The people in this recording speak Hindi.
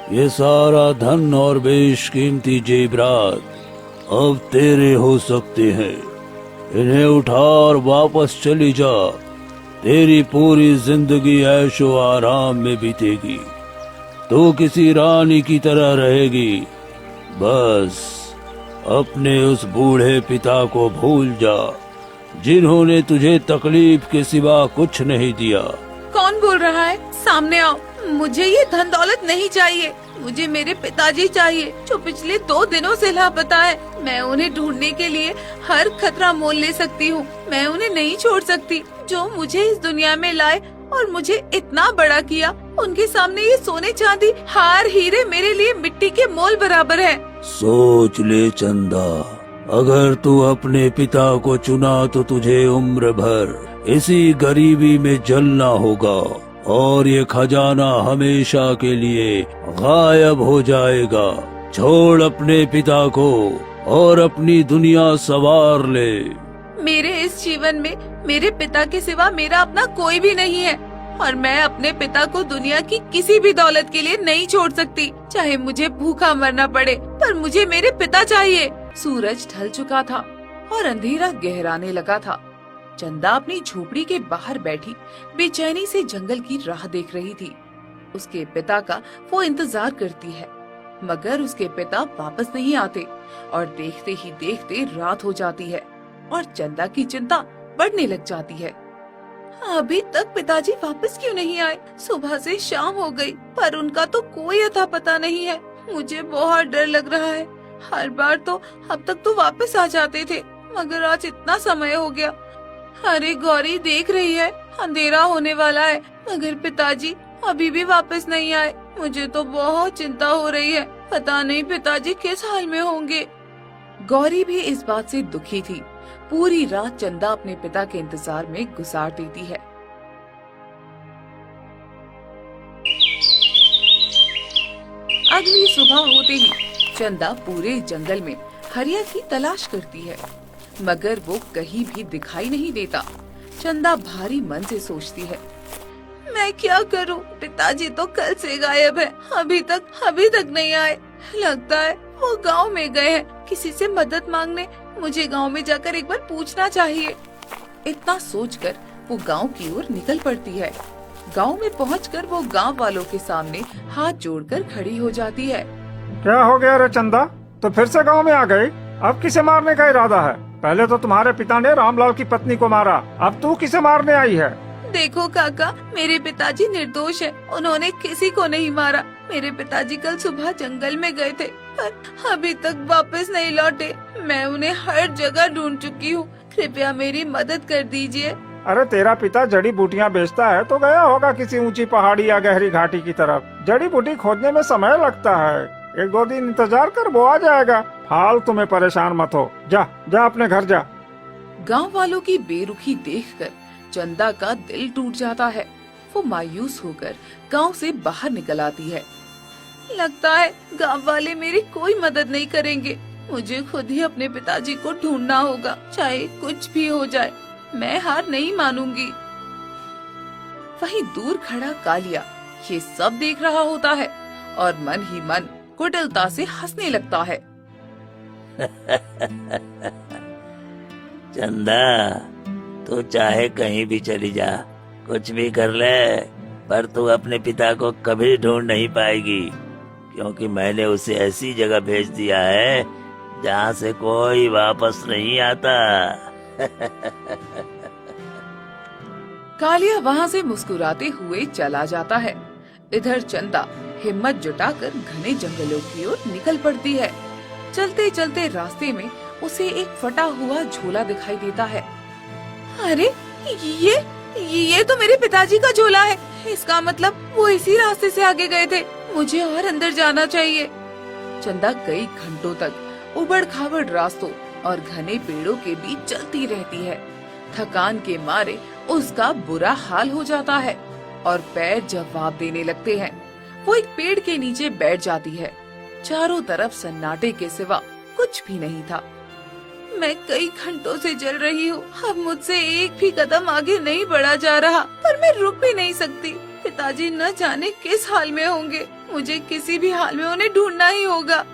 ये सारा धन और बेशकीमती जेवरात अब तेरे हो सकते हैं। इन्हें उठा और वापस चली जा। तेरी पूरी जिंदगी ऐशो आराम में बीतेगी। तू किसी रानी की तरह रहेगी। बस अपने उस बूढ़े पिता को भूल जा, जिन्होंने तुझे तकलीफ के सिवा कुछ नहीं दिया। कौन बोल रहा है? सामने आओ। मुझे ये धन दौलत नहीं चाहिए। मुझे मेरे पिताजी चाहिए, जो पिछले 2 दिनों से लापता है। मैं उन्हें ढूंढने के लिए हर खतरा मोल ले सकती हूँ। मैं उन्हें नहीं छोड़ सकती। जो मुझे इस दुनिया में लाए और मुझे इतना बड़ा किया, उनके सामने ये सोने चांदी हार हीरे मेरे लिए मिट्टी के मोल बराबर है। सोच ले चंदा, अगर तू अपने पिता को चुना तो तुझे उम्र भर इसी गरीबी में जलना होगा और ये खजाना हमेशा के लिए गायब हो जाएगा। छोड़ अपने पिता को और अपनी दुनिया संवार ले। मेरे इस जीवन में मेरे पिता के सिवा मेरा अपना कोई भी नहीं है और मैं अपने पिता को दुनिया की किसी भी दौलत के लिए नहीं छोड़ सकती, चाहे मुझे भूखा मरना पड़े, पर मुझे मेरे पिता चाहिए। सूरज ढल चुका था और अंधेरा गहराने लगा था। चंदा अपनी झोपड़ी के बाहर बैठी बेचैनी से जंगल की राह देख रही थी। उसके पिता का वो इंतजार करती है, मगर उसके पिता वापस नहीं आते और देखते ही देखते रात हो जाती है और चंदा की चिंता बढ़ने लग जाती है। अभी तक पिताजी वापस क्यों नहीं आए? सुबह से शाम हो गई, पर उनका तो कोई अता पता नहीं है। मुझे बहुत डर लग रहा है। हर बार तो अब तक तो वापस आ जाते थे, मगर आज इतना समय हो गया। अरे गौरी देख रही है, अंधेरा होने वाला है, मगर पिताजी अभी भी वापस नहीं आए। मुझे तो बहुत चिंता हो रही है। पता नहीं पिताजी किस हाल में होंगे। गौरी भी इस बात से दुखी थी। पूरी रात चंदा अपने पिता के इंतजार में गुजार देती है। अगली सुबह होते ही चंदा पूरे जंगल में हरिया की तलाश करती है, मगर वो कहीं भी दिखाई नहीं देता। चंदा भारी मन से सोचती है, मैं क्या करूं? पिताजी तो कल से गायब है, अभी तक नहीं आए। लगता है वो गांव में गए हैं। किसी से मदद मांगने मुझे गांव में जाकर एक बार पूछना चाहिए। इतना सोचकर वो गांव की ओर निकल पड़ती है। गांव में पहुंचकर वो गांव वालों के सामने हाथ जोड़कर खड़ी हो जाती है। क्या हो गया रे चंदा? तो फिर से गांव में आ गई? अब किसे मारने का इरादा है? पहले तो तुम्हारे पिता ने रामलाल की पत्नी को मारा, अब तू किसे मारने आई है? देखो काका, मेरे पिताजी निर्दोष है। उन्होंने किसी को नहीं मारा। मेरे पिताजी कल सुबह जंगल में गए थे, पर अभी तक वापस नहीं लौटे। मैं उन्हें हर जगह ढूंढ चुकी हूँ। कृपया मेरी मदद कर दीजिए। अरे तेरा पिता जड़ी बूटियाँ बेचता है तो गया होगा किसी ऊंची पहाड़ी या गहरी घाटी की तरफ। जड़ी बूटी खोजने में समय लगता है। 1-2 दिन इंतजार कर, वो आ जाएगा। फालतू में परेशान मत हो। जा अपने घर जा। गांव वालों की बेरुखी देखकर चंदा का दिल टूट जाता है। वो मायूस होकर गांव से बाहर निकल आती है। लगता है गांव वाले मेरी कोई मदद नहीं करेंगे। मुझे खुद ही अपने पिताजी को ढूंढना होगा, चाहे कुछ भी हो जाए। मैं हार नहीं मानूंगी। वहीं दूर खड़ा कालिया ये सब देख रहा होता है और मन ही मन कुटिलता से हंसने लगता है। चंदा, तू चाहे कहीं भी चली जा, कुछ भी कर ले, पर तू अपने पिता को कभी ढूंढ नहीं पाएगी, क्योंकि मैंने उसे ऐसी जगह भेज दिया है जहाँ से कोई वापस नहीं आता। कालिया वहाँ से मुस्कुराते हुए चला जाता है। इधर चंदा हिम्मत जुटाकर घने जंगलों की ओर निकल पड़ती है। चलते चलते रास्ते में उसे एक फटा हुआ झोला दिखाई देता है। अरे ये तो मेरे पिताजी का झोला है। इसका मतलब वो इसी रास्ते से आगे गए थे। मुझे और अंदर जाना चाहिए। चंदा कई घंटों तक उबड़ खाबड़ रास्तों और घने पेड़ों के बीच चलती रहती है। थकान के मारे उसका बुरा हाल हो जाता है और पैर जवाब देने लगते हैं। वो एक पेड़ के नीचे बैठ जाती है। चारों तरफ सन्नाटे के सिवा कुछ भी नहीं था। मैं कई घंटों से चल रही हूँ, अब मुझसे एक भी कदम आगे नहीं बढ़ा जा रहा, पर मैं रुक भी नहीं सकती। पिताजी न जाने किस हाल में होंगे। मुझे किसी भी हाल में उन्हें ढूंढना ही होगा।